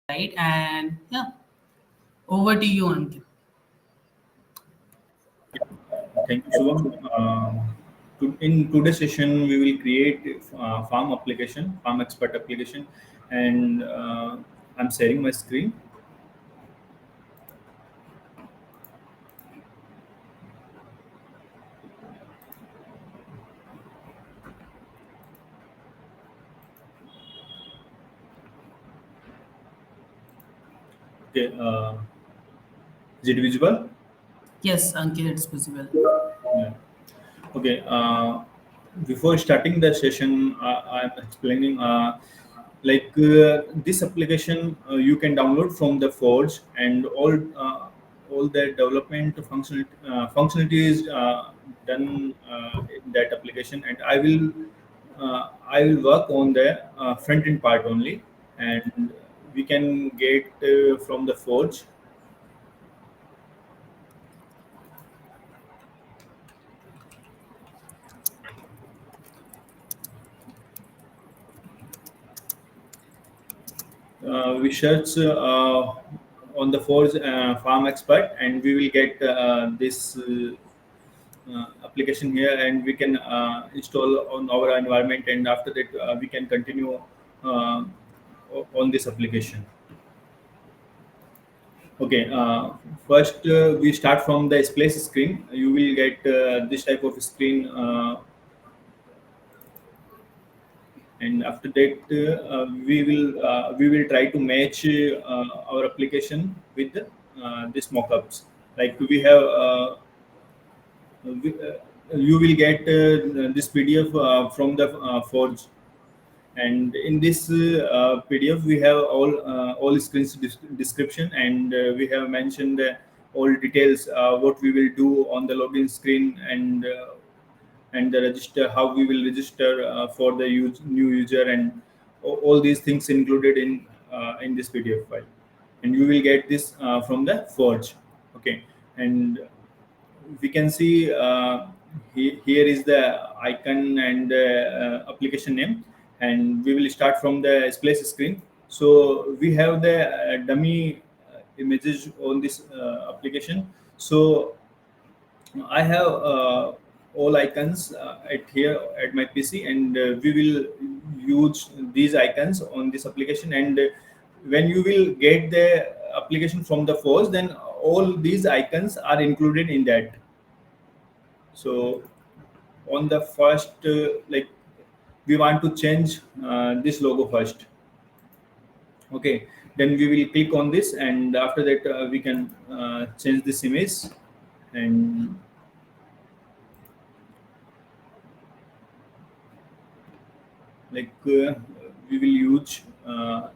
right? And yeah, over to you, Ankit. Thank you, Shubham. In today's session, we will create farm application, farm expert application, and I'm sharing my screen. Okay, is it visible? Yes, Ankit, it's visible. Yeah. Okay. Before starting the session, I'm explaining this application you can download from the Forge, and all the development functionality is done in that application. And I will work on the front end part only, and we can get from the Forge. We search on the Forge Farm Expert, and we will get this application here, and we can install on our environment, and after that we can continue uh, on this application. Okay, first we start from the splash screen. You will get this type of screen, and after that we will try to match our application with this mockups. Like we have you will get this PDF from the Forge, and in this PDF we have all screens description, and we have mentioned all details what we will do on the login screen, and the register, how we will register for the new user, and all these things included in this PDF file, and you will get this from the Forge. Okay, and we can see here is the icon and application name, and we will start from the splash screen. So we have the dummy images on this application. So I have all icons at here at my PC, and we will use these icons on this application. And when you will get the application from the Force, then all these icons are included in that. So on the first, we want to change this logo first. Okay, then we will click on this, and after that we can change this image, and like we will use uh,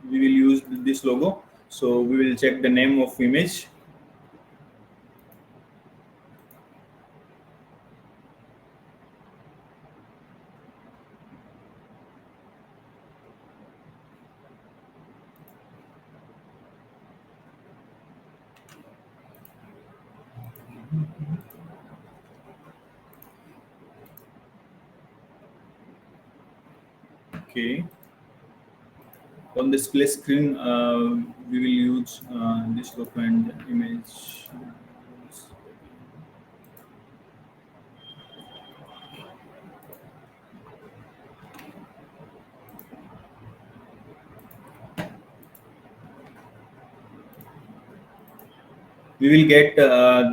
we will use this logo. So we will check the name of image. Okay, on the display screen we will use this logo and image. We will get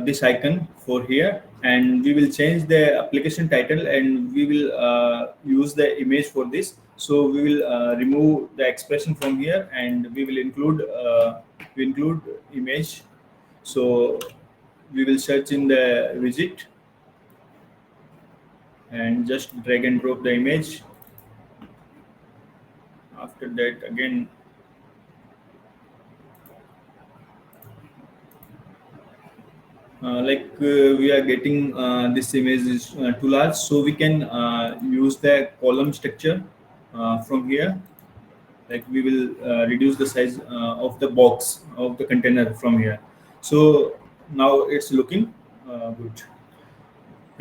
this icon for here, and we will change the application title, and we will use the image for this. So we will remove the expression from here, and we include image. So we will search in the widget, and just drag and drop the image. After that, again, we are getting this image is too large, so we can use the column structure from here. Like we will reduce the size of the box of the container from here. So now it's looking good.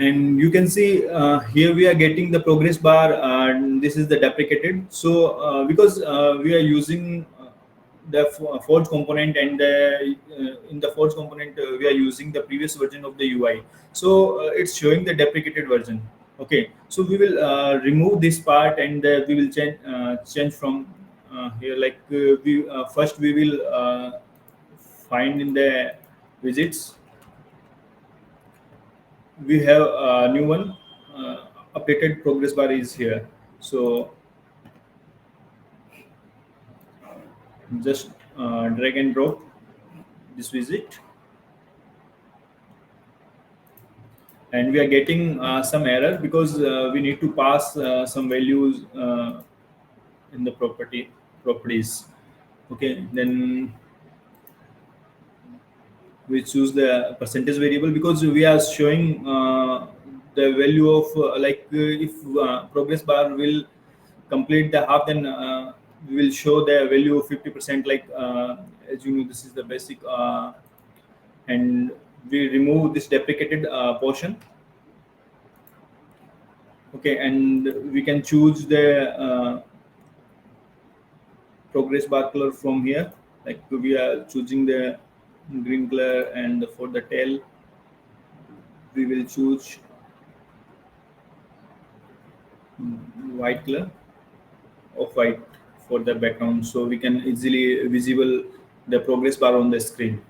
And you can see here we are getting the progress bar, and this is the deprecated. So because we are using the forge component, and in the forge component we are using the previous version of the UI, so it's showing the deprecated version. Okay, so we will remove this part, and we will change from here, like we first we will find in the widgets. We have a new one. Updated progress bar is here. So just drag and drop this widget, and we are getting some error because we need to pass some values in the properties. Okay, then we choose the percentage variable because we are showing the value of if progress bar will complete the half, then we will show the value of 50%, like as you know, this is the basic, and we remove this deprecated portion. Okay, and we can choose the progress bar color from here, like we are choosing the green color, and for the tail we will choose white color of white for the background, so we can easily visible the progress bar on the screen.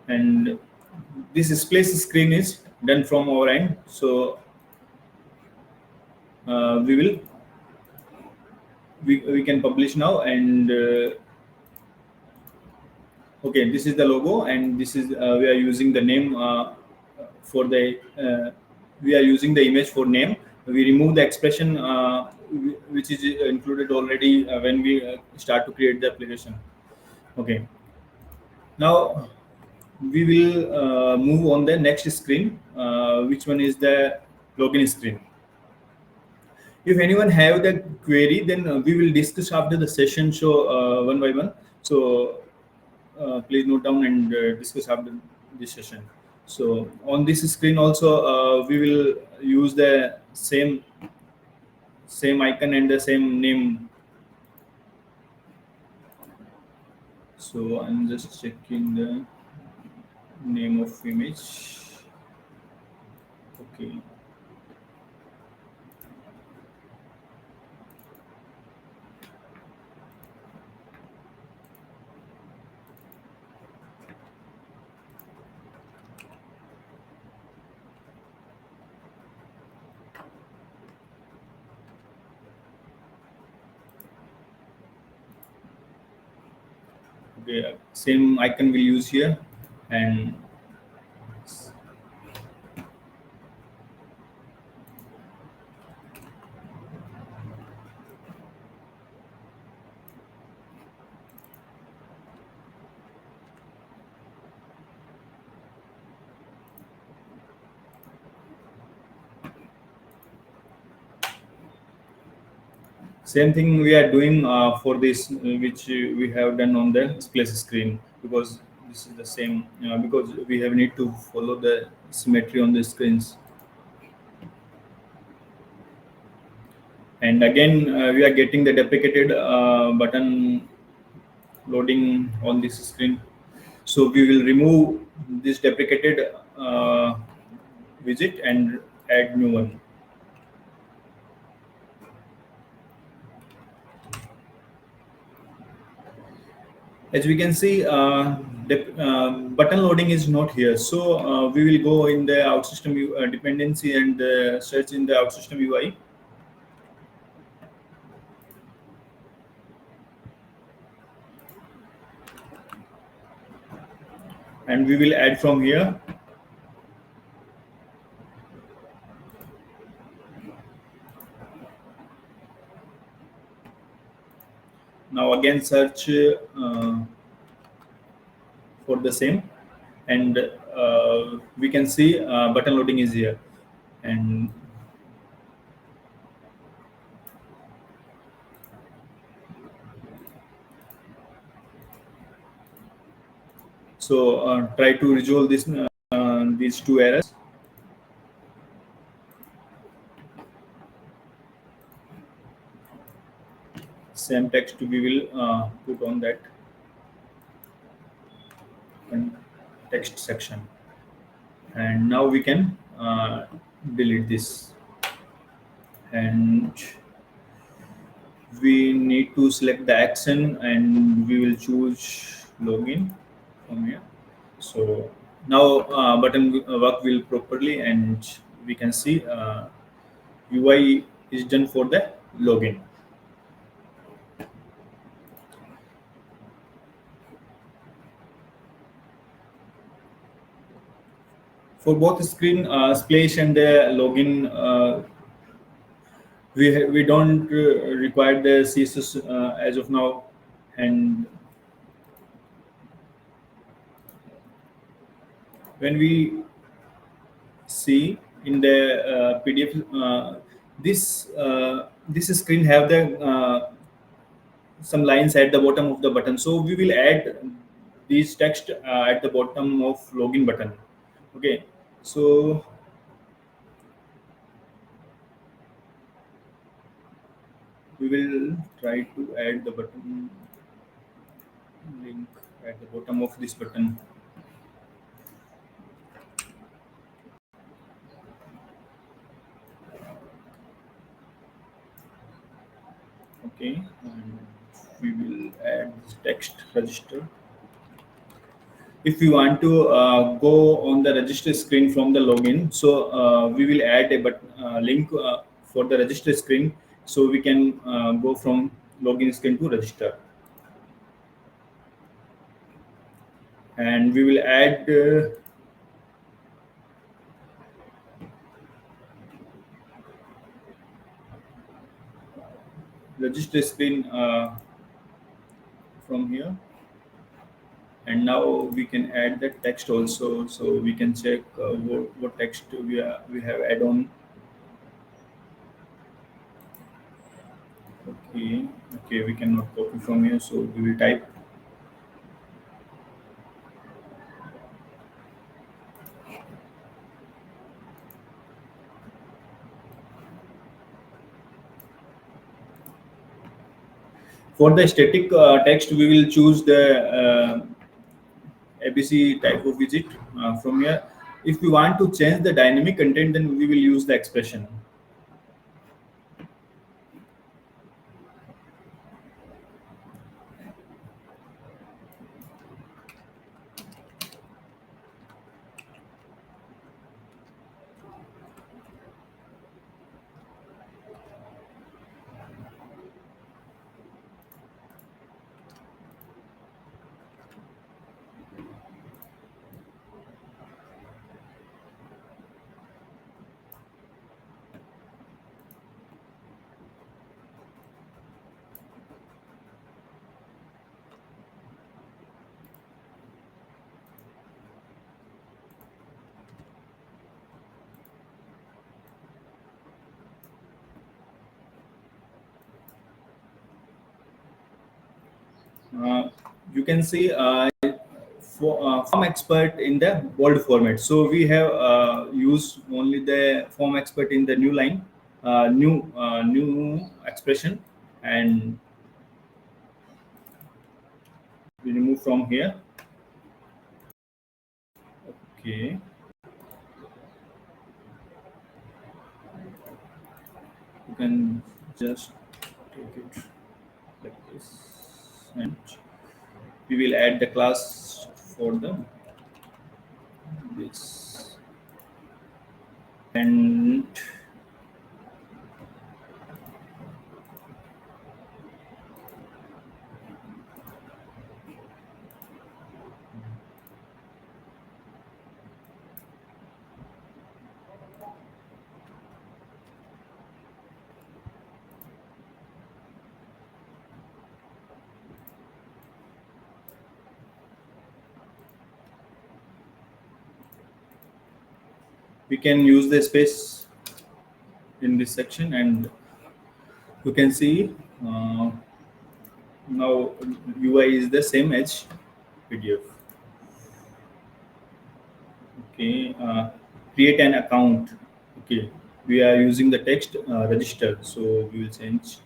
And this displays screen is done from our end, so we can publish now. And okay, this is the logo, and this is we are using the name for the we are using the image for name. We remove the expression which is included already when we start to create the application. Okay, now we will move on the next screen, which one is the login screen. If anyone have the query, then we will discuss after the session, so one by one. So please note down and discuss after this session. So on this screen also we will use the same icon and the same name. So I'm just checking the name of image. Okay, okay, same icon we'll use here. And same thing we are doing for this, which we have done on the splash screen, because this is the same, because we have need to follow the symmetry on the screens. And again, we are getting the deprecated button loading on this screen. So we will remove this deprecated widget and add new one. As we can see, button loading is not here. So we will go in the OutSystem dependency and search in the OutSystem UI. And we will add from here. Now again search for the same, and we can see button loading is here. And so try to resolve this these two errors. Same text we will put on that text section, and now we can delete this, and we need to select the action, and we will choose login from here. So now button work will properly, and we can see UI is done for the login. For both screen splash and the login, we don't require the CSS as of now, and when we see in the PDF, this screen have the some lines at the bottom of the button, so we will add these text at the bottom of login button. Okay, so we will try to add the button link at the bottom of this button. Okay, and we will add this text register. If we want to go on the register screen from the login, so we will add a link for the register screen, so we can go from login screen to register, and we will add register screen from here. And now we can add the text also, so we can check what text we have add on. Okay, we cannot copy from here, so we will type. For the static text, we will choose the ABC type of widget from here. If we want to change the dynamic content, then we will use the expression. You can see FarmXpert in the bold format. So we have used only the FarmXpert in the new line, new expression, and we remove from here. Okay. You can just take it like this, and we will add the class for the this, and we can use the space in this section, and you can see now UI is the same as PDF. Okay, create an account. Okay, we are using the text register, so we will change.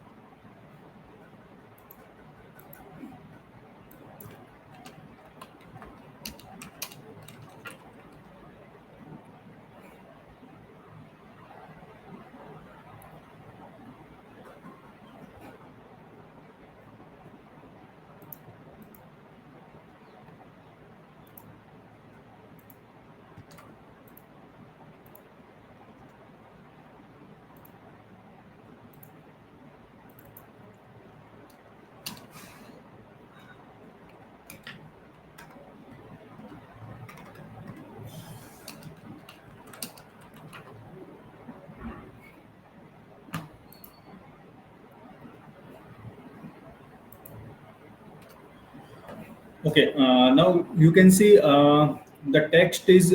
Okay, now you can see the text is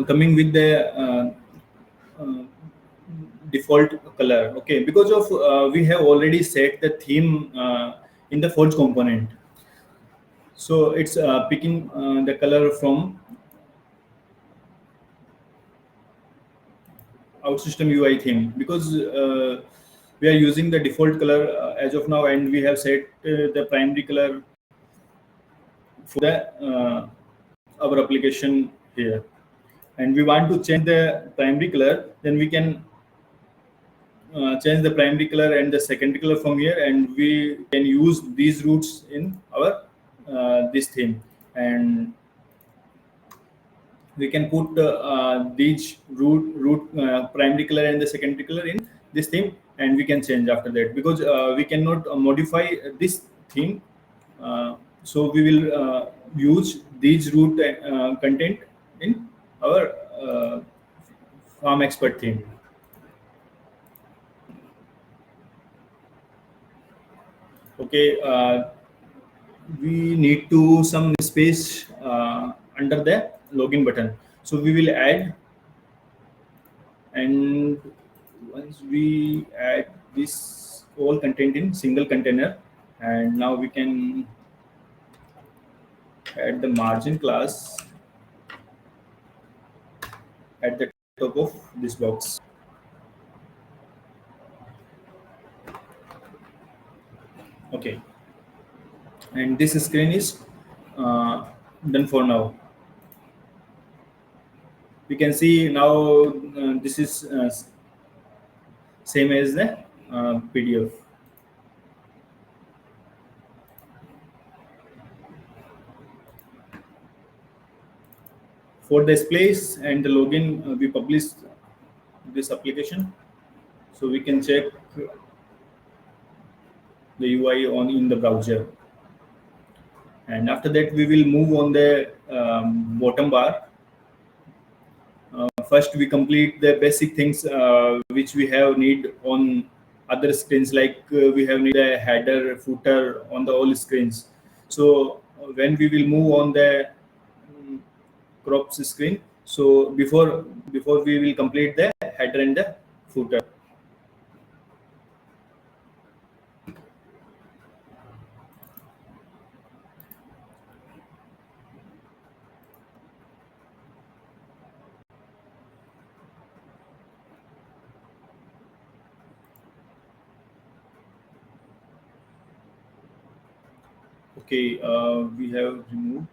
coming with the uh, default color. Okay, because of we have already set the theme in the Forge component, so it's picking the color from OutSystem UI theme, because we are using the default color as of now, and we have set the primary color for the our application here, and we want to change the primary color, then we can change the primary color and the secondary color from here, and we can use these roots in our this theme, and we can put these root primary color and the secondary color in this theme, and we can change after that, because we cannot modify this theme. So we will use these root content in our FarmXpert theme. Okay, we need to some space under the login button, so we will add, and once we add this all content in single container, and now we can add the margin class at the top of this box. Okay, and this screen is done for now. We can see now this is same as the PDF. For the place and the login, we published this application, so we can check the UI on in the browser. And after that, we will move on the bottom bar. First, we complete the basic things which we have need on other screens, like we have need a header, footer on the all screens. So when we will move on the crops screen, so before we will complete the header and the footer. Okay, we have removed,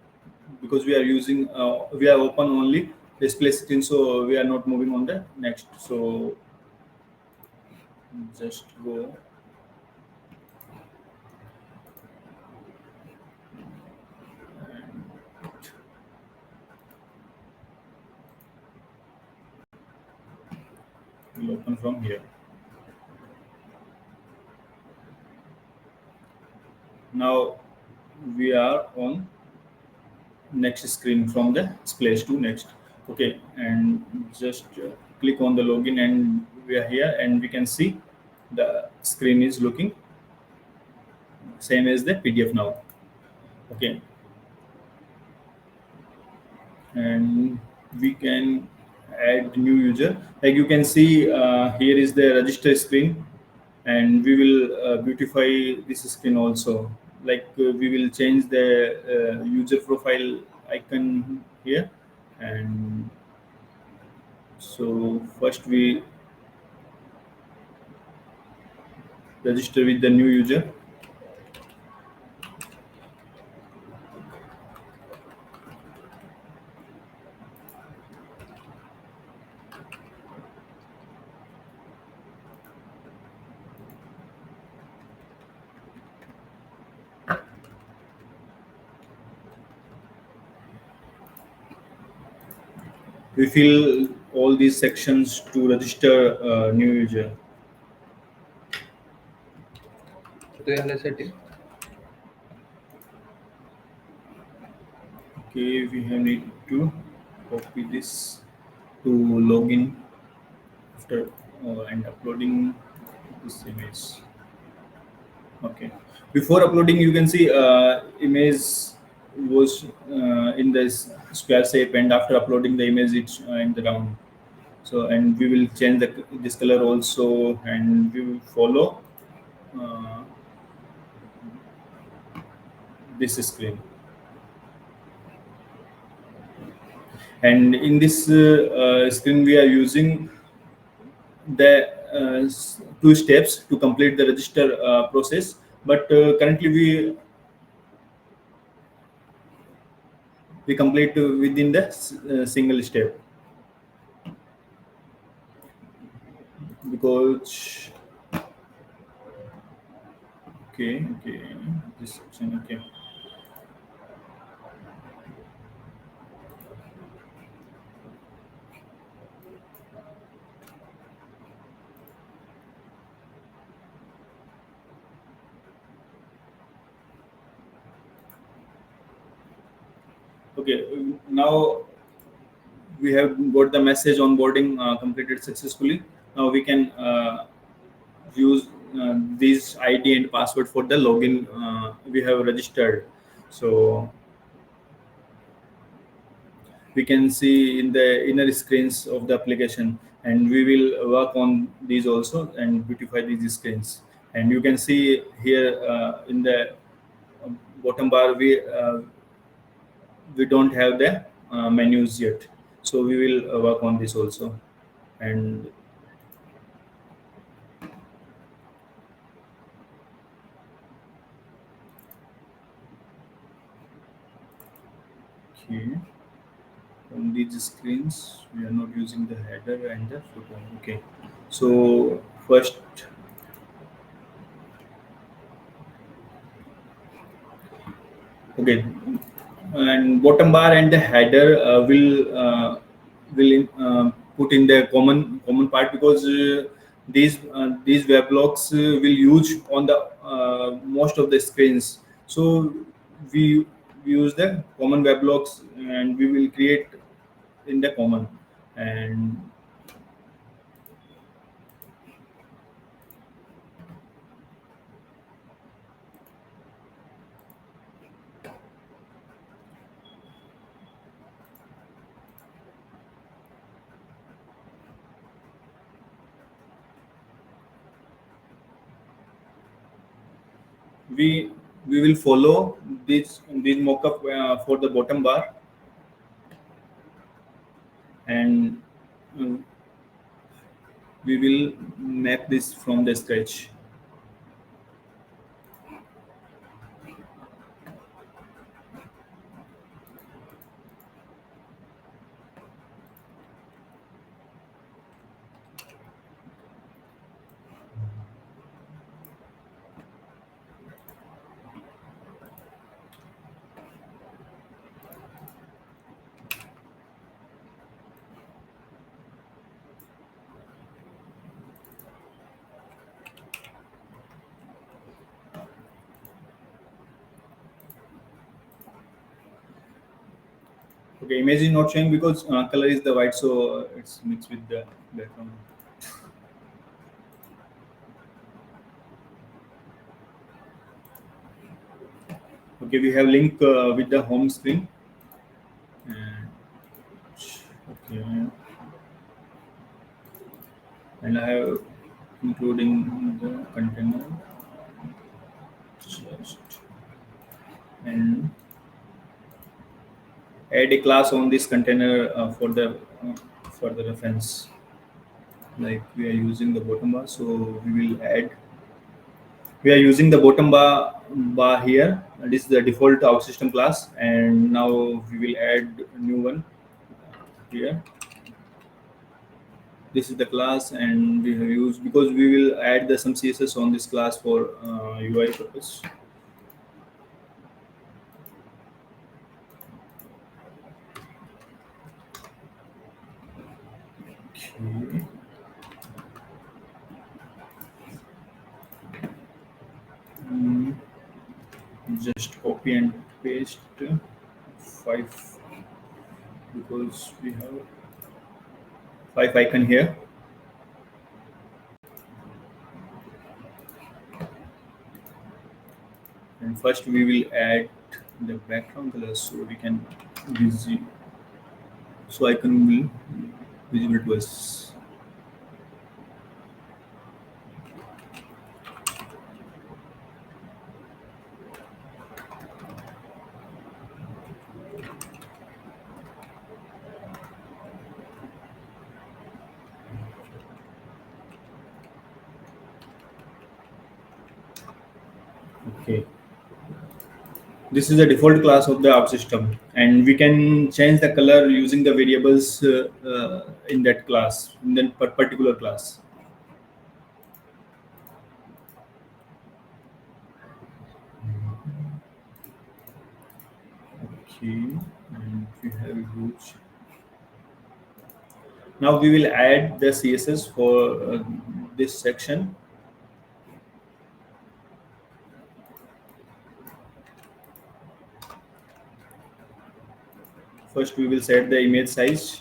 because we are using we are open only display screen, so we are not moving on the next. So just go. We'll open from here. Now we are on next screen, from the splash to next. Okay, and just click on the login, and we are here, and we can see the screen is looking same as the PDF now. Okay, and we can add new user, like you can see here is the register screen, and we will beautify this screen also, like we will change the user profile icon here, and So first we register with the new user. We fill all these sections to register a new user. तो याला setting. Okay, we have need to copy this to login after and uploading this image. Okay, before uploading, you can see image was in this square shape, and after uploading the image, it's in the round. So, and we will change this color also, and we will follow uh, this screen. And in this screen, we are using the two steps to complete the register process. But currently, we complete within the single step, because okay, this section, okay. Okay, now we have got the message onboarding completed successfully. Now we can use this ID and password for the login we have registered. So we can see in the inner screens of the application, and we will work on these also and beautify these screens. And you can see here in the bottom bar, we don't have the menus yet, so we will work on this also. And okay, on these screens we are not using the header and the footer. Okay, so first, okay, and bottom bar and the header will put in the common part, because these weblogs will use on the most of the screens. So we use the common weblogs, and we will create in the common. And we we will follow this mockup for the bottom bar, and uh, we will map this from the scratch. Okay, image is not showing because color is the white, so it's mixed with the background. Okay, we have link with the home screen. And, okay, and I have including the container, just, and add a class on this container for the for the reference. Like we are using the bottom bar, so we will add. We are using the bottom bar here. This is the default OutSystem class, and now we will add a new one here. This is the class, and we have used because we will add some CSS on this class for UI purpose. Okay. Just copy and paste 5 because we have 5 icon here. And first we will add the background color so we can visit, so icon will visible to us. Okay, this is the default class of the OutSystem, and we can change the color using the variables in that class, in that particular class. Okay, and we have huge. Now we will add the CSS for this section. First we will set the image size.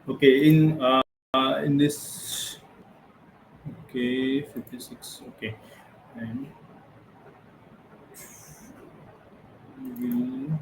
Okay, in this, okay, 56. Okay, and we will.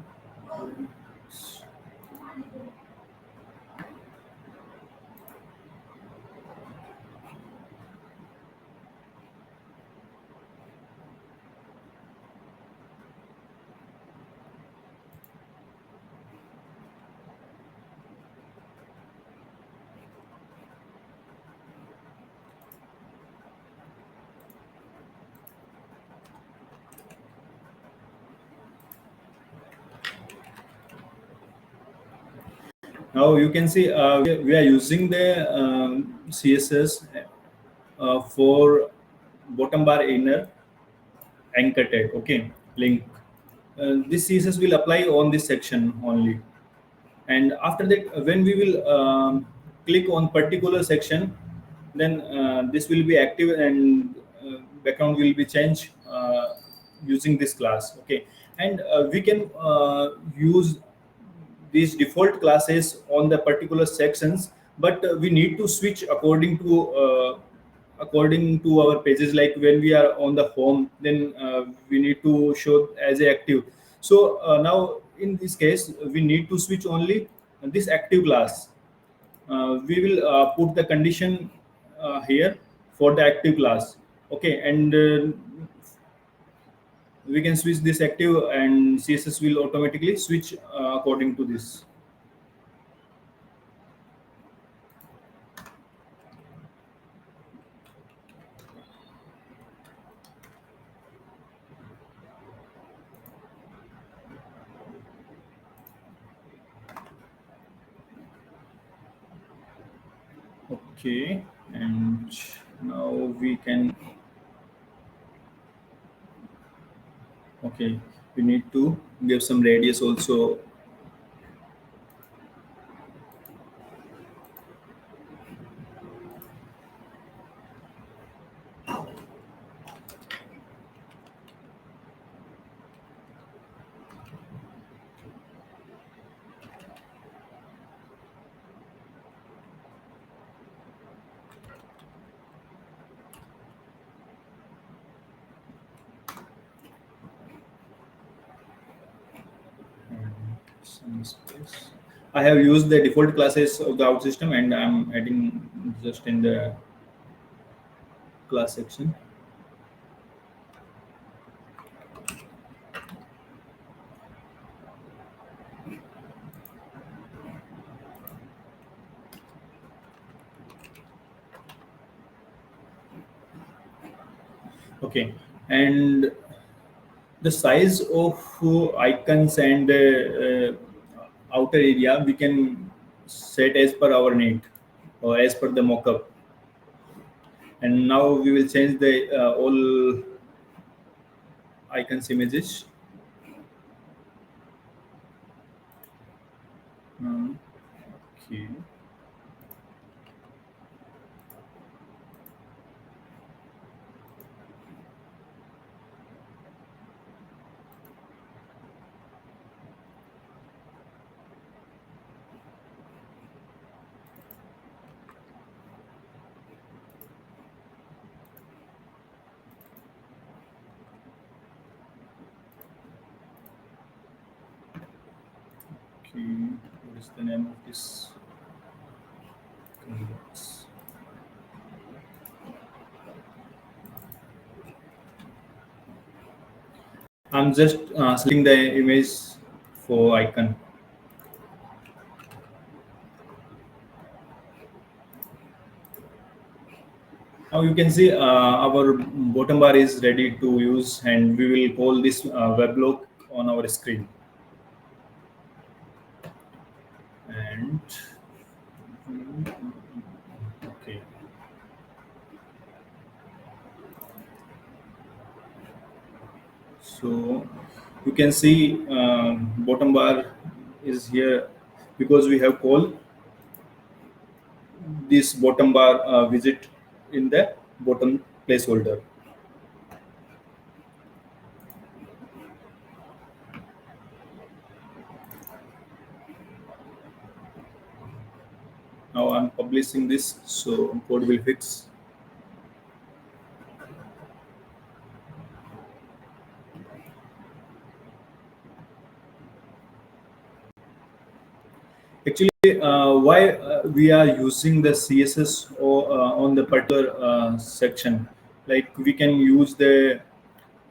Now you can see we are using the CSS for bottom bar inner anchor tag. Okay, link. This CSS will apply on this section only, and after that, when we will click on particular section, then this will be active and background will be changed using this class. Okay, and we can use these default classes on the particular sections, but we need to switch according to our pages. Like when we are on the home, then we need to show as a active. So now in this case we need to switch only this active class. We will put the condition here for the active class. Okay, and we can switch this active, and CSS will automatically switch according to this. Okay, and now we can. Okay, we need to give some radius also. Some space. I have used the default classes of the out system, and I'm adding just in the class section. Okay, and the size of icons and outer area we can set as per our need or as per the mockup. And now we will change the all icons images. Um, okay. Okay, what is the name of this context? I'm just selecting the image for icon. Now you can see our bottom bar is ready to use, and we will call this weblog on our screen. And okay, so you can see bottom bar is here because we have called this bottom bar widget in the bottom placeholder. Now I'm publishing this, so code will fix. Actually, why we are using the CSS or on the particular section? Like we can use the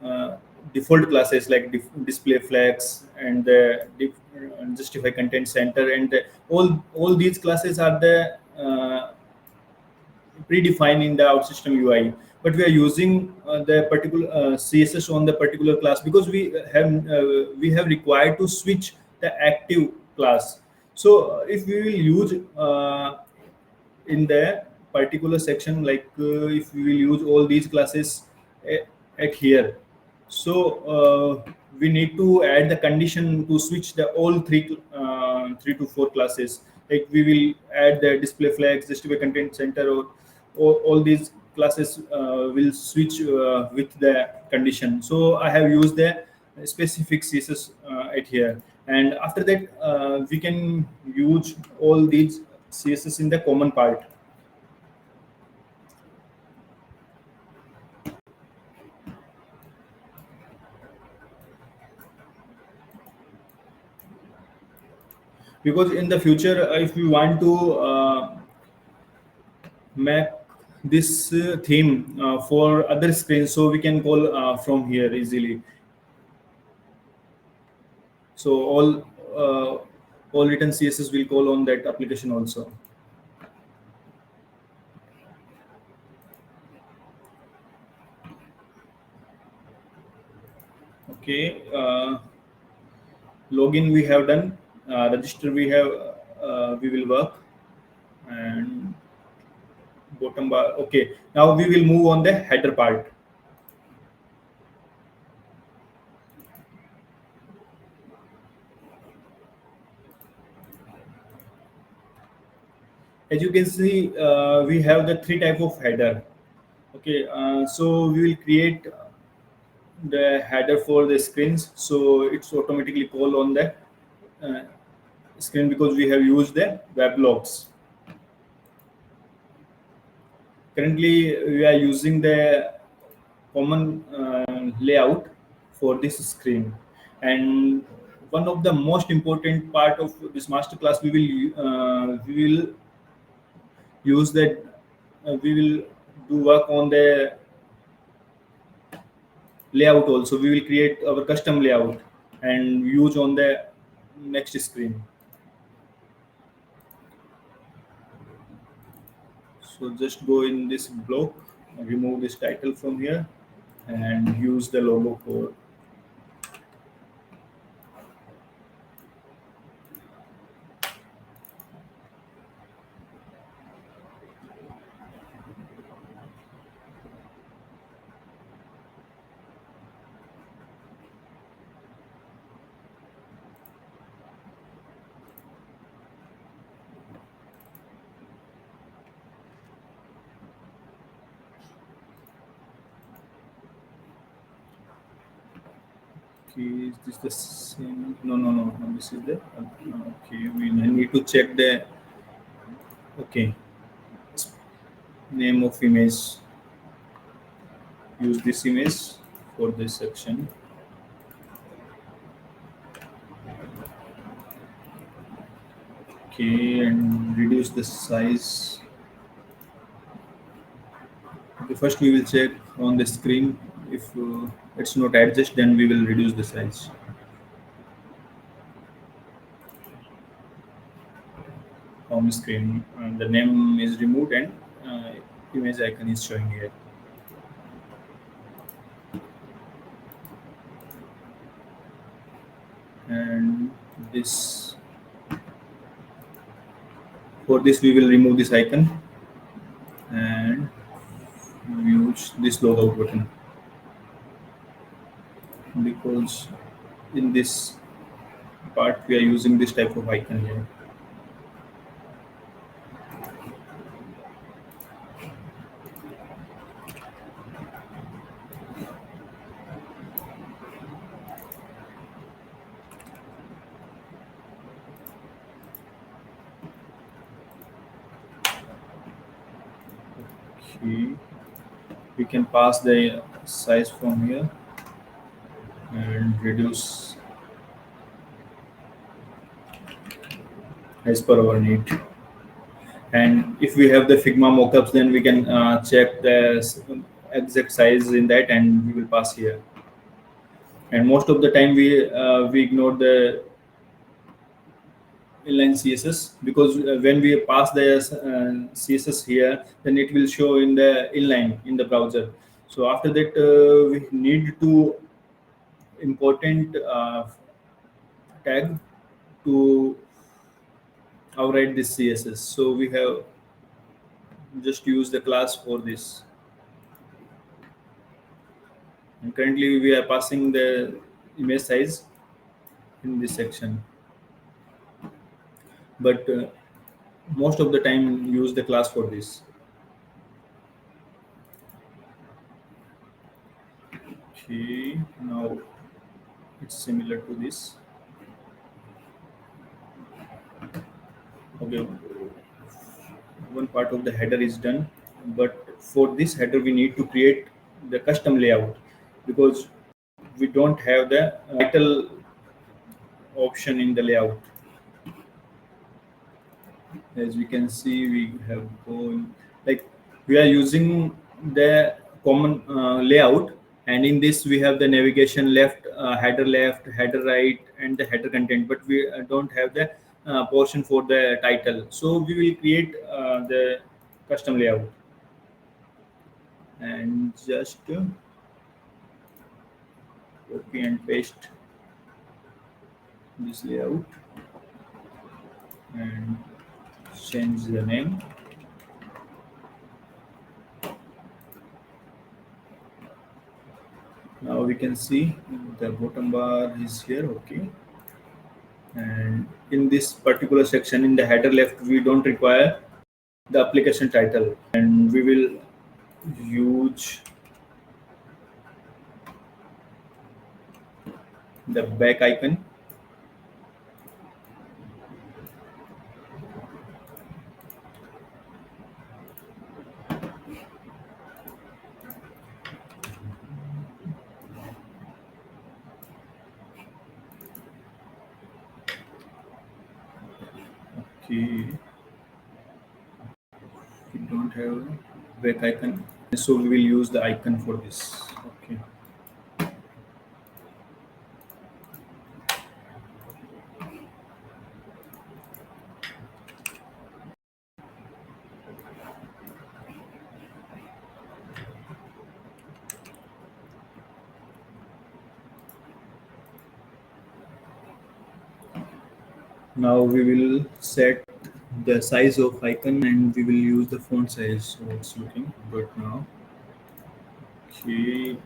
uh, default classes like display flags and the justify content center, and all these classes are the predefined in the outsystem UI. But we are using the particular CSS on the particular class because we have required to switch the active class. So if we will use in the particular section, like if we will use all these classes at here, so we need to add the condition to switch the all three to four classes. Like we will add the display flags, justify content center, or all these classes will switch with the condition. So I have used the specific CSS at here, and after that we can use all these CSS in the common part. Because in the future if we want to make this theme for other screens, so we can call from here easily. So uh, all written CSS will call on that application also. Okay, login we have done, register we will work, and bottom bar. Okay, now we will move on the header part. As you can see, we have the three type of header. Okay, so we will create the header for the screens, so it's automatically call on the uh, screen because we have used the web logs. Currently we are using the common layout for this screen, and one of the most important part of this masterclass, we will use that, we will do work on the layout also. We will create our custom layout and use on the next screen. So just go in this block, remove this title from here, and use the logo for. Okay, is this the same? No, no, no, no. This is the. Okay, we need to check the. Okay, name of image. Use this image for this section. Okay, and reduce the size. Okay, first we will check on the screen. If it's not adjust, then we will reduce the size. Home screen, the name is removed and image icon is showing here. And this, for this we will remove this icon and use this logout button, because in this part we are using this type of icon here. Okay, we can pass the size from here and reduce as per our need. And if we have the Figma mockups, then we can check the exact size in that, and we will pass here. And most of the time we ignore the inline CSS, because when we pass the CSS here, then it will show in the inline in the browser. So after that, we need to important tag to override this CSS. So we have just use the class for this. And currently we are passing the image size in this section, but most of the time use the class for this. Okay, now it's similar to this. Okay, one part of the header is done, but for this header we need to create the custom layout, because we don't have the title option in the layout. As we can see, we have gone, like, we are using the common layout, and in this we have the navigation left, header right, and the header content, but we don't have the portion for the title. So we will create the custom layout, and just copy and paste this layout and change the name. Now we can see the bottom bar is here. Okay, and in this particular section in the header left, we don't require the application title, and we will use the back icon. Okay, we don't have back icon, so we will use the icon for this. Okay. Now we will set the size of icon and we will use the font size. So it's looking good now. Okay.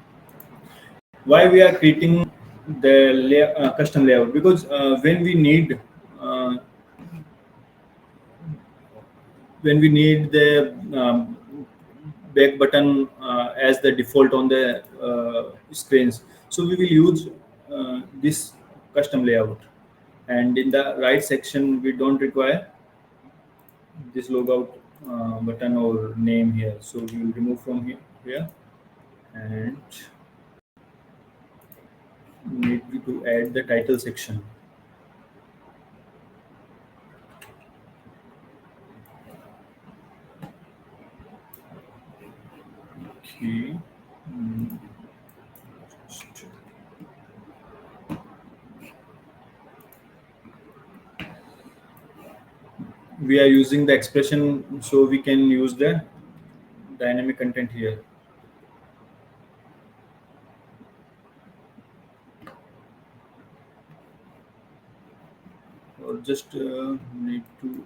Why we are creating the custom layout? Because uh, when we need the back button as the default on the screens, so we will use this custom layout. And in the right section, we don't require this logout button or name here, so we will remove from here, and need to add the title section. Okay. Mm, we are using the expression, so we can use the dynamic content here. Or just need to.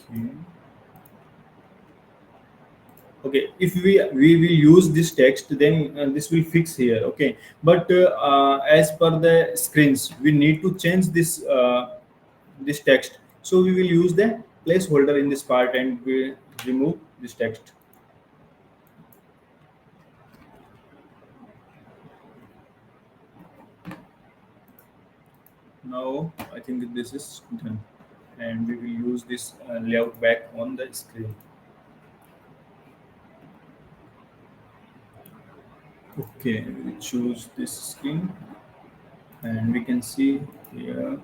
Okay. Okay, if we will use this text, then this will fix here. Okay, but as per the screens, we need to change this text, so we will use the placeholder in this part and we remove this text. Now I think this is done, and we will use this layout back on the screen. Okay, we choose this screen, and we can see here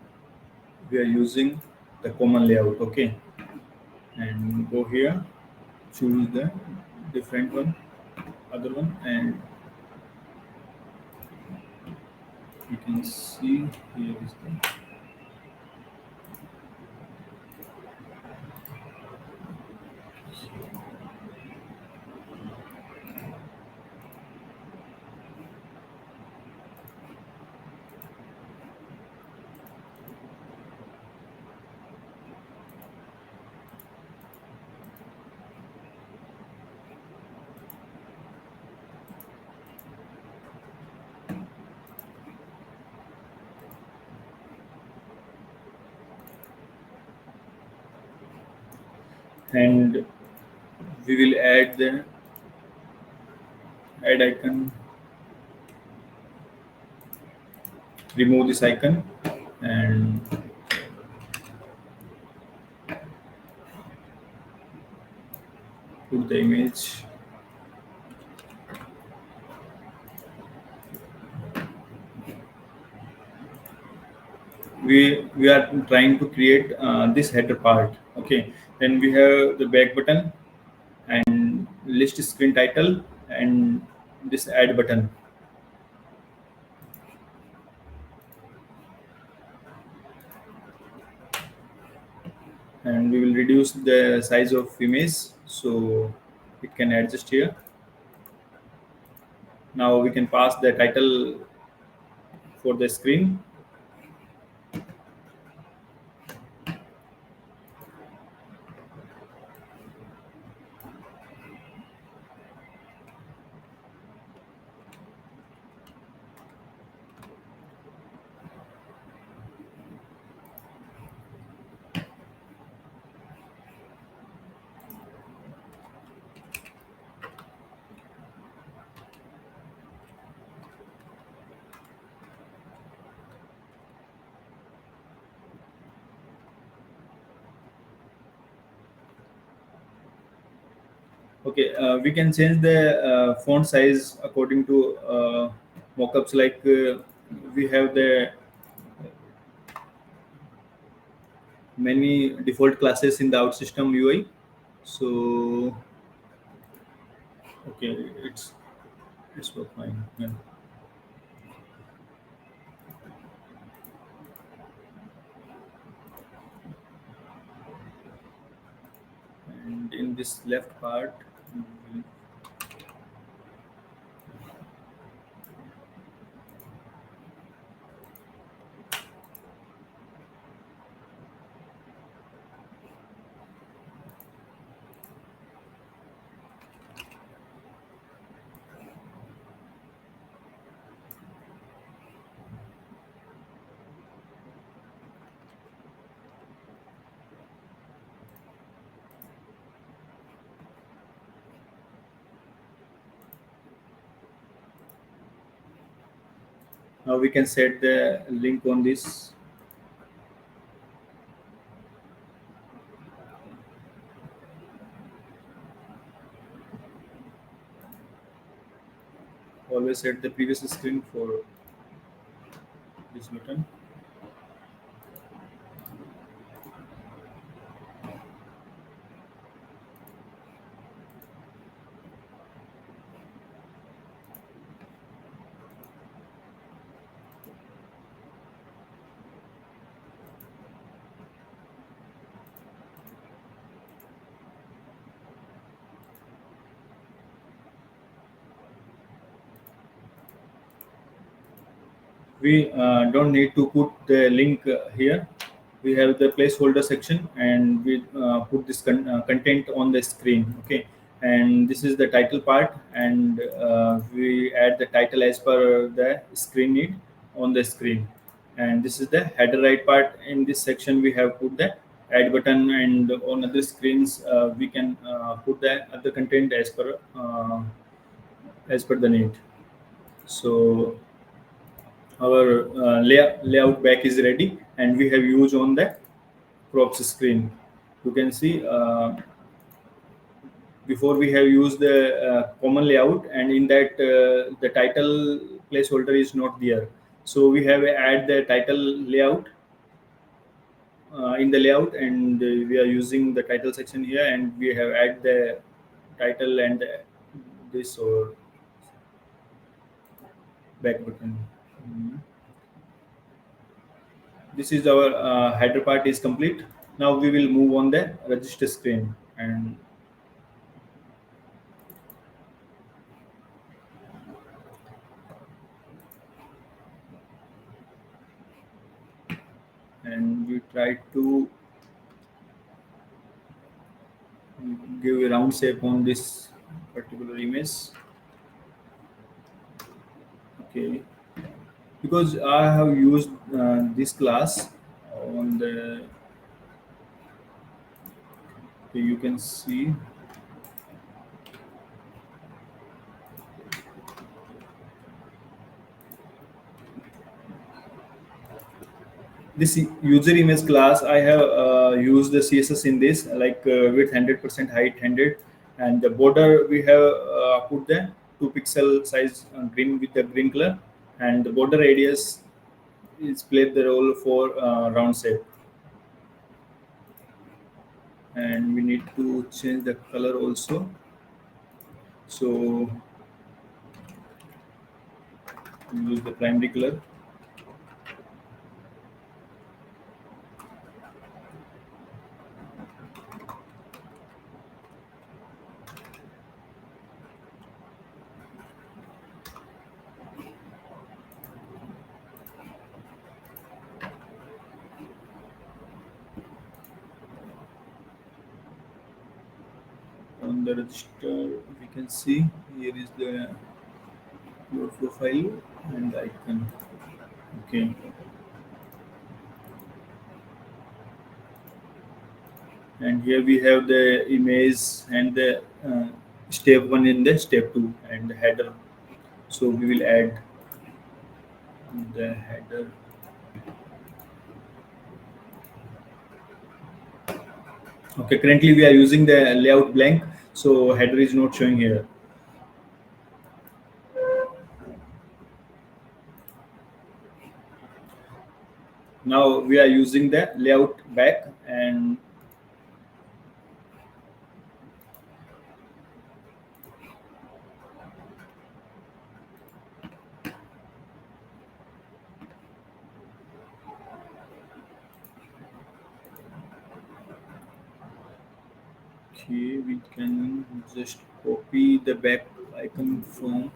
we are using the common layout. Okay, and go here, choose the different one, other one, and you can see here is the. And we will add the add icon, remove this icon, and put the image. We are trying to create this header part. Okay, then we have the back button and list screen title and this add button, and we will reduce the size of image so it can adjust here. Now we can pass the title for the screen. Okay, we can change the font size according to mockups. Like we have the many default classes in the out system UI. So okay, it's work fine. Yeah. And in this left part, mm, now we can set the link on this. Always set the previous screen for this button. We don't need to put the link here. We have the placeholder section, and we put this content on the screen. Okay, and this is the title part, and we add the title as per the screen need on the screen. And this is the header right part. In this section we have put the add button, and on other screens we can put the other content as per the need. So our layout back is ready, and we have used on the props screen. You can see before we have used the common layout, and in that the title placeholder is not there. So we have add the title layout in the layout, and we are using the title section here, and we have add the title and this or back button. Mhm. This is our header part is complete. Now we will move on the register screen, and we try to give a round shape on this particular image. Okay, because I have used this class on the, okay, you can see this user image class. I have used the CSS in this, like with 100% height 100, and the border we have put the 2 pixel size green with the green color, and the border radius is played the role for round shape, and we need to change the color also. So use the primary color. On the register we can see here is the your profile and icon. Okay, and here we have the image and the step 1 in the step 2 and the header. So we will add the header. Okay, currently we are using the layout blank, so header is not showing here. Now we are using the layout back, and okay, we can just copy the back icon from,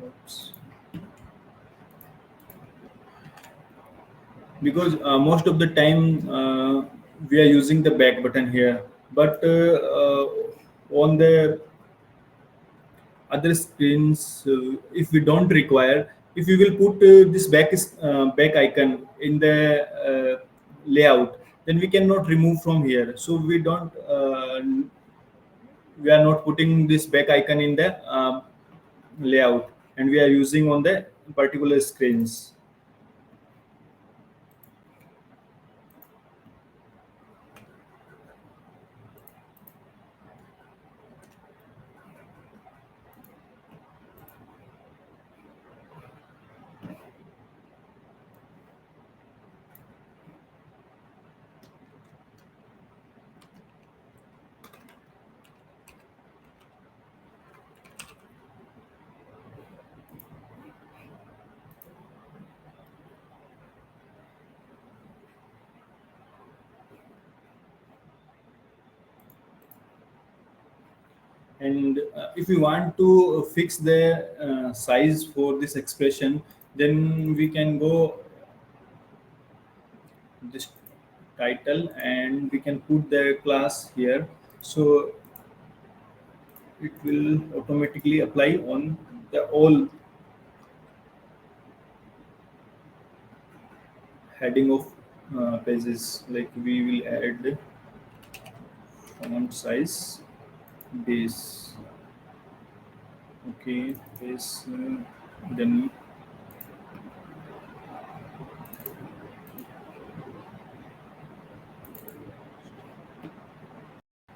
oops, because most of the time we are using the back button here, but on the other screens, if we don't require, if we will put this back icon in the layout, then we cannot remove from here. So we are not putting this back icon in the layout, and we are using on the particular screens. And if we want to fix the size for this expression, then we can go this title and we can put the class here, so it will automatically apply on the all heading of pages. Like we will add font size base, okay, base, then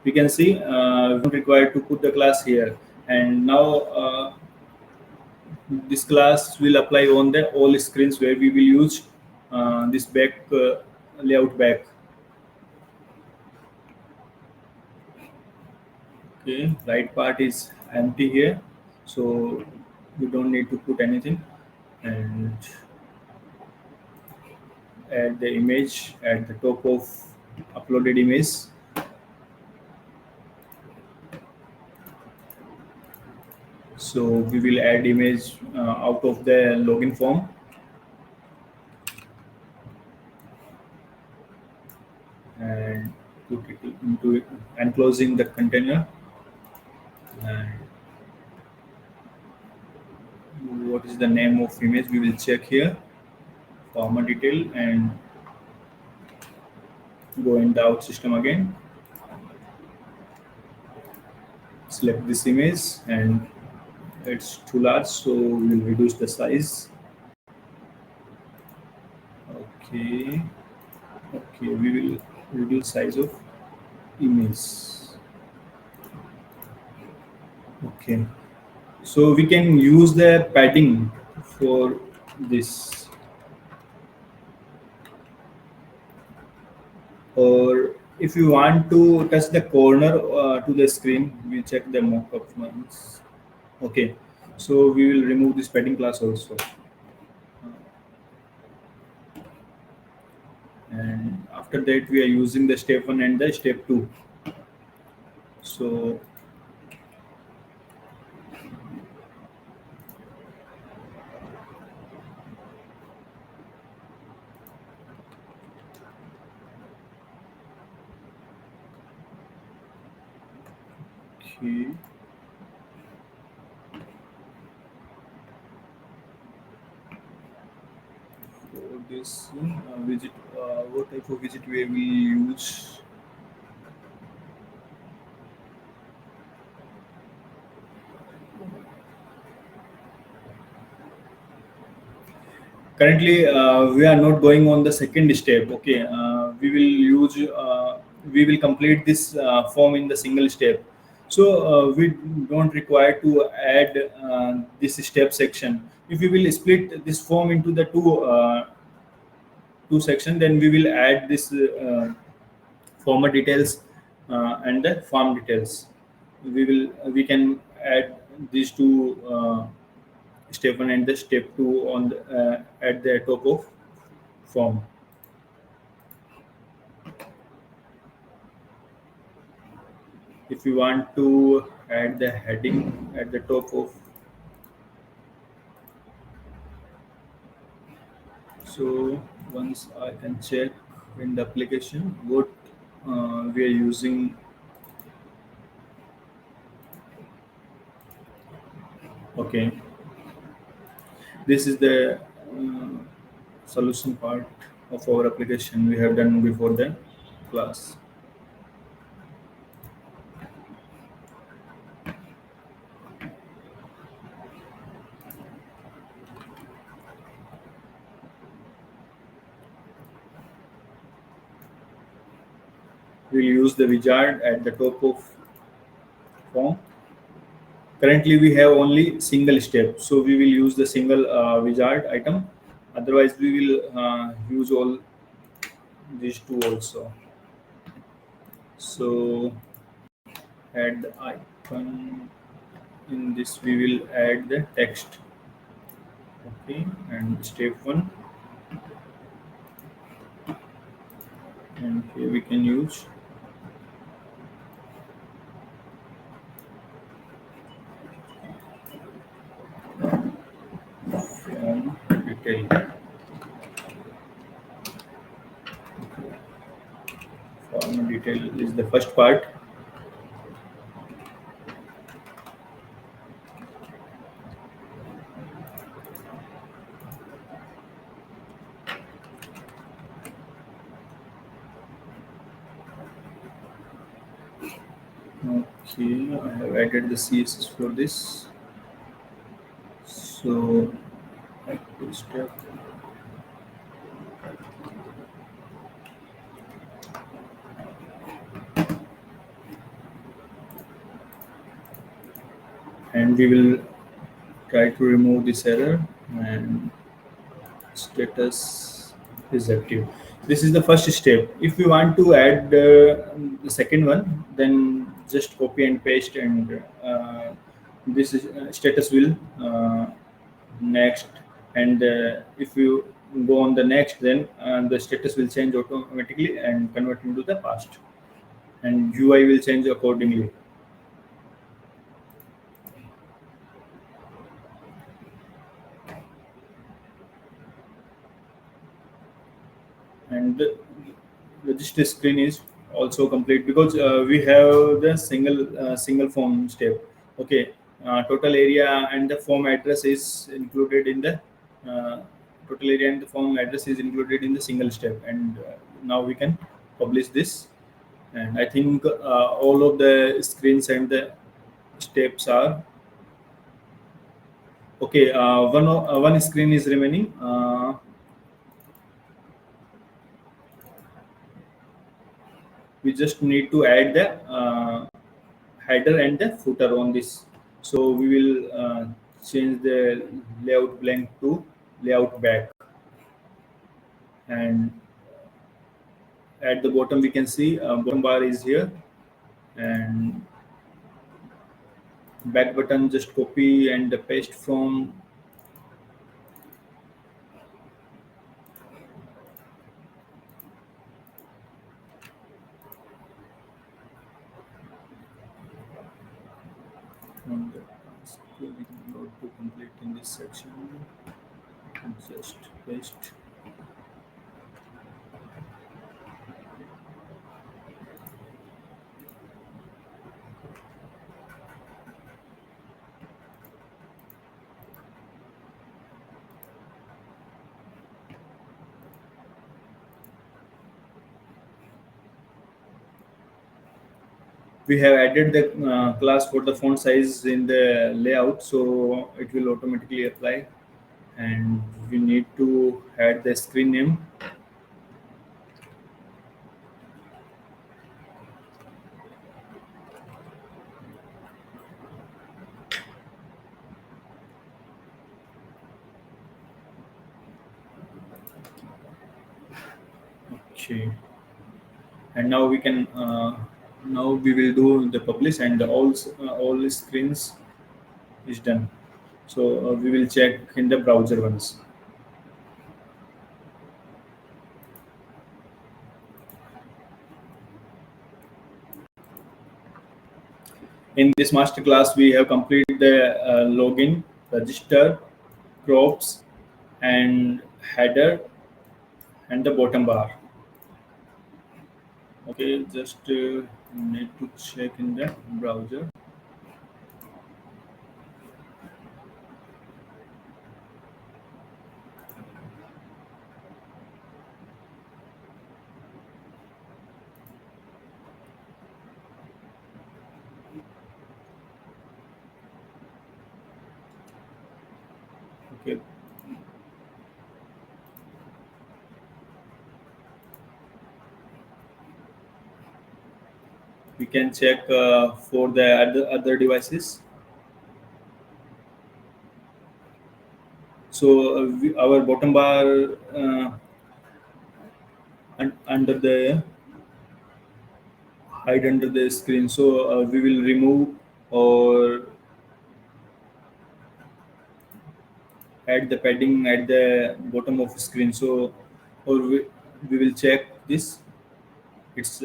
we can see we don't require to put the class here, and now this class will apply on the all screens where we will use this back layout back. Okay, right part is empty here, so we don't need to put anything. And add the image at the top of uploaded image. So we will add image out of the login form, and put it into it, enclosing the container. And what is the name of image? We will check here, farmer detail, and go in the out system again. Select this image, and it's too large, so we will reduce the size. Okay, we will reduce size of image. Okay, so we can use the padding for this, or if you want to touch the corner to the screen, we check the mockup ones. Okay, so we will remove this padding class also. And after that we are using the step 1 and the step 2. So okay, for this widget, what type of widget we will use? Currently we are not going on the second step. Okay, we will use we will complete this form in the single step. So we don't require to add this step section. If we will split this form into the two section, then we will add this farmer details and the farm details. We can add these two step 1 and the step 2 on at the top of form. If you want to add the heading at the top of, so once I can check in the application what we are using. Okay, this is the solution part of our application we have done before the class. We'll use the wizard at the top of form. Currently we have only single step, so we will use the single wizard item. Otherwise we will use all these two also. So add the icon. In this we will add the text. Okay, and step 1, and here we can use form detail. Form detail is the first part. Okay, I have added the CSS for this. So active step. And we will try to remove this error, and status is active. This is the first step. If you want to add the second one, then just copy and paste, and this is, status will next. And if you go on the next, then the status will change automatically and convert into the past, and UI will change accordingly. And the register screen is also complete because we have the single form step. Okay, total area and the form address is included in the total area and the form address is included in the single step. And now we can publish this, and I think all of the screens and the steps are okay. One screen is remaining. We just need to add the header and the footer on this. So we will change the layout blank to layout back, and at the bottom we can see bottom bar is here, and back button just copy and paste from the load to complete in this section, and just paste. We have added the class for the font size in the layout, so it will automatically apply. And we need to add the screen name. Okay, and now we can now we will do the publish, and all the screens is done. So we will check in the browser once. In this masterclass, we have completed the login, register, crops, and header, and the bottom bar. Okay, just need to check in the browser. Okay, we can check for the other devices. So our bottom bar under the hide under the screen. So we will remove or add the padding at the bottom of the screen. So or we will check this. It's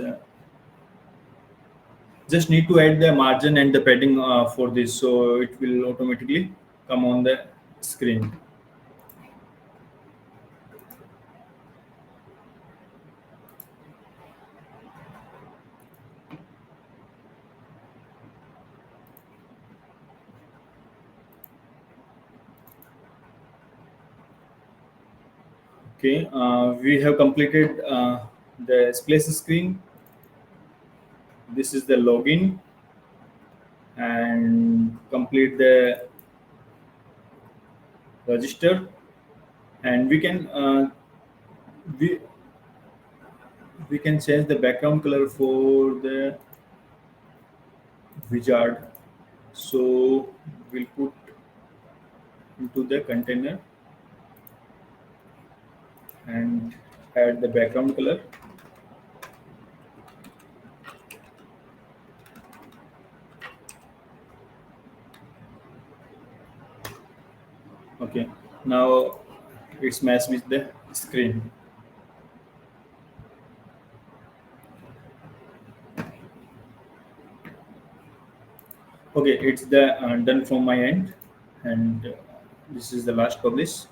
just need to add the margin and the padding for this, so it will automatically come on the screen. Okay, we have completed the splash screen. This is the login, and complete the register, and we we can change the background color for the wizard. So we'll put into the container and add the background color. Okay, now it's matched with the screen. Okay, it's the done from my end, and this is the last publish.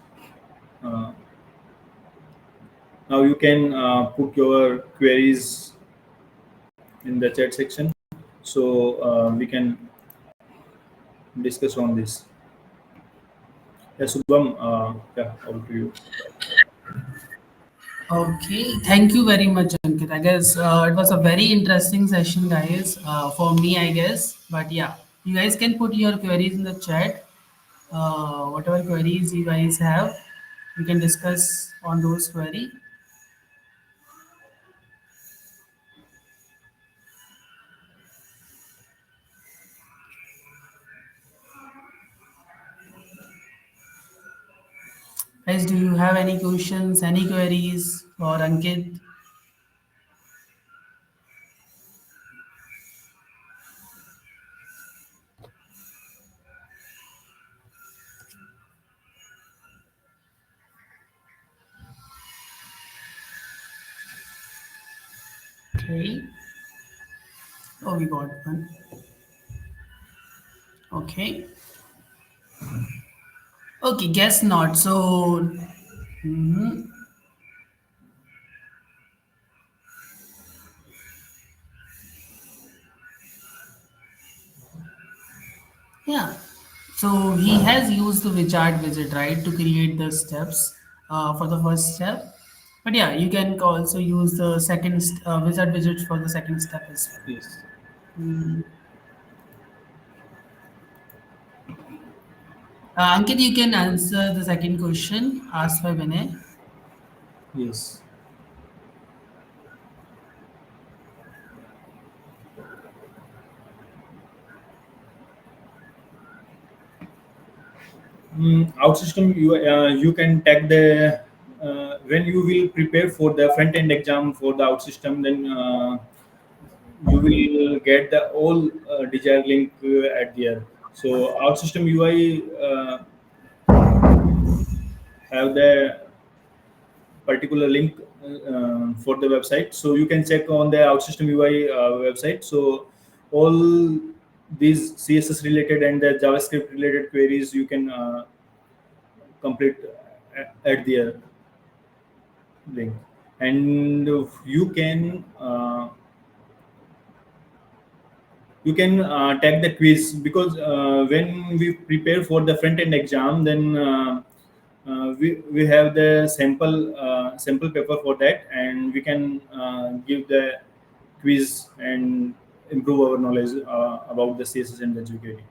Uh, Now you can put your queries in the chat section, so we can discuss on this. Yeah, Subham, yeah, over to you. Okay, thank you very much, Ankit. I guess it was a very interesting session, guys, for me, I guess. But yeah, you guys can put your queries in the chat. Whatever queries you guys have, we can discuss on those query. Guys, do you have any questions, any queries for Ankit? Okay. Oh, we got one. Okay. Okay, guess not. So, mhm. Yeah. So he has used the widget, right, to create the steps for the first step. But yeah, you can also use the widget for the second step as well. Yes, Ankit, you can answer the second question asked by Vinay. yes. Out system, you can tag the when you will prepare for the front end exam for the out system, then you will get the all desired link at there. So out system UI have the particular link for the website, so you can check on the outsystem UI website. So all these CSS related and the JavaScript related queries you can complete at their link. And you can tag the quiz, because when we prepare for the front end exam, then we have the sample paper for that, and we can give the quiz and improve our knowledge about the CSS and the JQuery.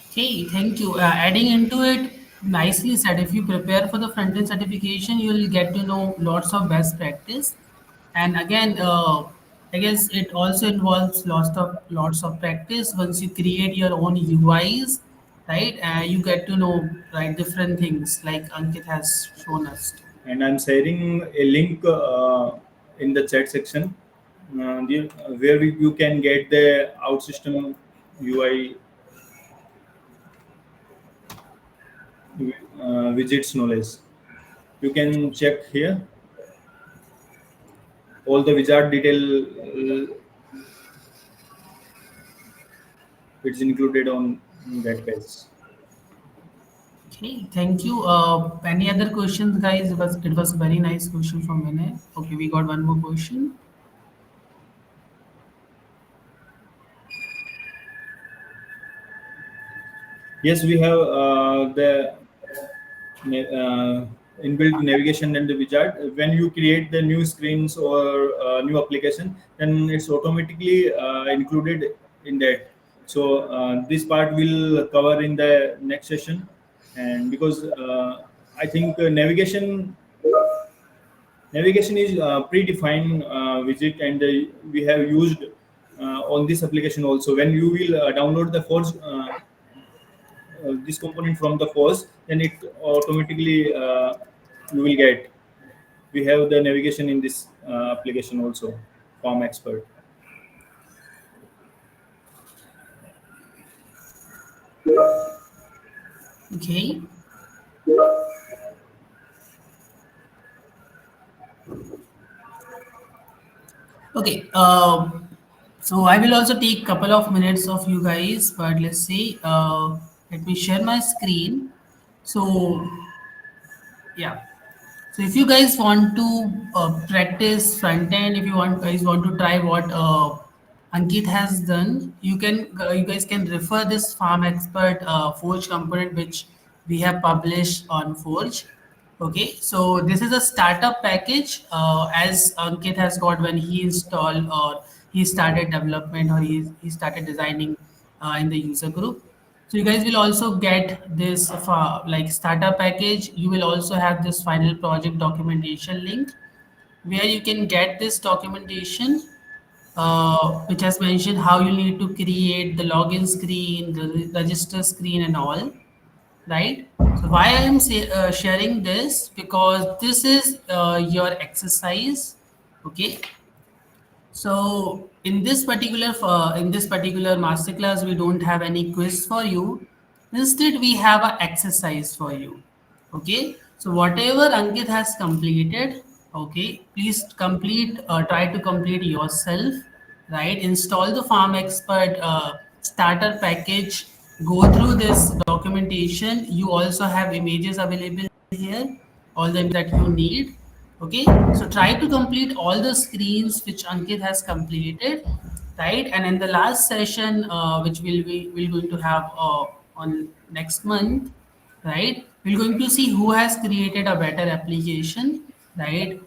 Okay, thank you. Adding into it, nicely said. If you prepare for the front end certification, you will get to know lots of best practice. And again, I guess it also involves lots of practice. Once you create your own UIs, right? You get to know right different things like Ankit has shown us. And I'm sharing a link in the chat section, where you can get the out system UI widgets knowledge. You can check here all the wizard detail. It's included on that page. Okay, thank you. Any other questions, guys? It was a very nice question from Vinay. Okay, we got one more question. Yes, we have the inbuilt navigation and the wizard. When you create the new screens or new application, then it's automatically included in that. So this part will cover in the next session. And because I think navigation is predefined widget, and we have used on this application also. When you will download the Forge this component from the force, then it automatically you will get. We have the navigation in this application also, FarmXpert. Okay. Okay. So I will also take couple of minutes of you guys, but let's see. Let me share my screen. So yeah. So if you guys want to practice front end, if guys want to try what Ankit has done, you guys can refer this Farm Expert Forge component which we have published on Forge. Okay, so this is a startup package as Ankit has got when he installed or he started development or he started designing in the user group. So you guys will also get this like starter package. You will also have this final project documentation link where you can get this documentation, which has mentioned how you need to create the login screen, the register screen, and all. Right. So why I am sharing this, because this is your exercise. Okay, so in this particular masterclass, we don't have any quiz for you. Instead, we have an exercise for you. Okay. So whatever Ankit has completed, okay, please complete. Try to complete yourself. Right. Install the Farm Expert starter package. Go through this documentation. You also have images available here. All the images that you need. Okay, so try to complete all the screens which Ankit has completed, right? And in the last session, which we're going to have on next month, right? We're going to see who has created a better application, right?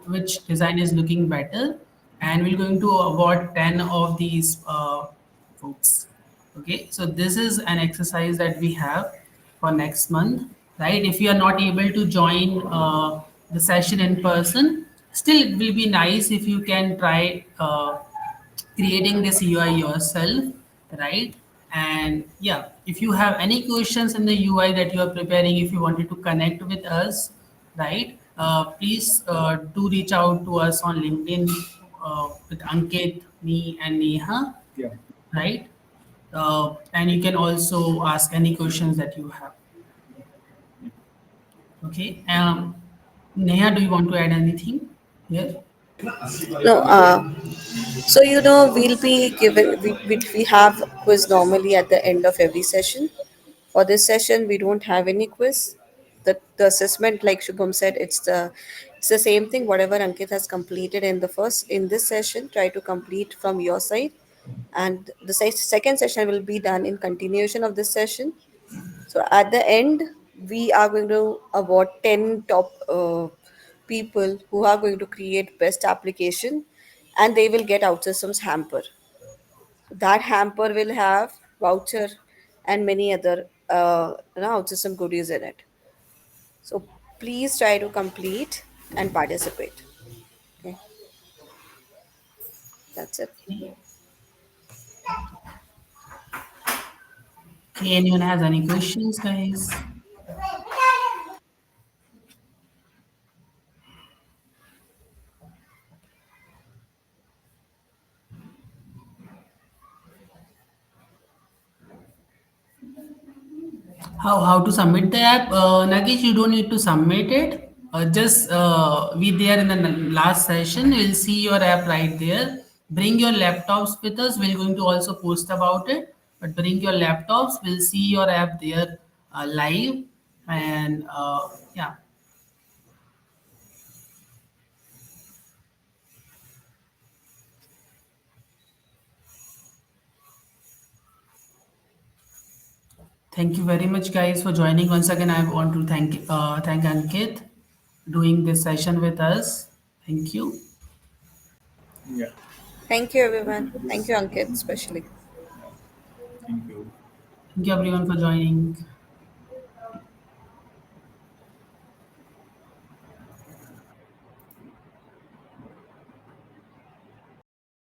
Which design is looking better, and we're going to award 10 of these folks. Okay, so this is an exercise that we have for next month, right? If you are not able to join the session in person, still it will be nice if you can try creating this UI yourself, right? And yeah, if you have any questions in the UI that you are preparing, if you wanted to connect with us, right? Please do reach out to us on LinkedIn with Ankit, me, and Neha, Yeah. right? And you can also ask any questions that you have. Okay. Neha, do you want to add anything here? No, so we'll be given we have quiz normally at the end of every session. For this session, we don't have any quiz. The assessment, like Shubham said, it's the same thing. Whatever Ankit has completed in this session, try to complete from your side, and the second session will be done in continuation of this session. So at the end, we are going to award 10 top people who are going to create best application, and they will get OutSystems hamper. That hamper will have voucher and many other OutSystem goodies in it. So please try to complete and participate. Okay, that's it. Okay, anyone has any questions, guys? How to submit the app? Nagesh, you don't need to submit it. Just be there in the last session. We'll see your app right there. Bring your laptops with us. We're going to also post about it. But bring your laptops. We'll see your app there live. And yeah, thank you very much, guys, for joining. Once again, I want to thank Ankit doing this session with us. Thank you. Yeah. Thank you, everyone. Thank you, Ankit, especially. Thank you. Thank you, everyone, for joining.